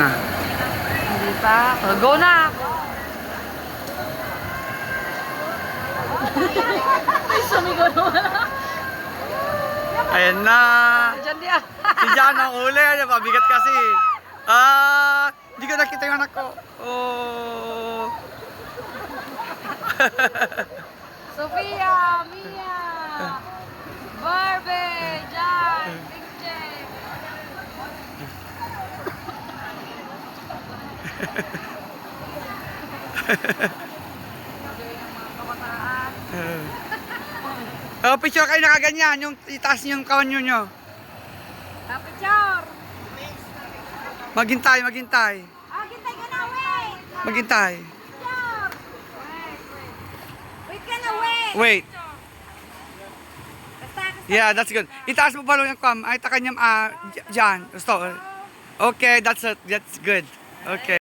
Na. Hindi pa. Oh, go na! Ay, sumigaw naman. Ayan na. Diyan di ah. Si Jan ang uli. Ano, pabigat kasi. Hindi ko nakita yung anak ko. Oh. Sophia, Mia, Barbie, Jan, Picche. Oh, picture kayo nakaganyan. Yung itaas niyo yung kawanyo nyo. Picture! Maghintay, maghintay. Ah, hintay ka na, wait! Maghintay. Picture! Wait ka na, wait! Wait. Basta. Yeah, that's good. Itaas mo pala yung kam. Ay, takanyam, Jan. Gusto. Okay, that's it. That's good. Okay.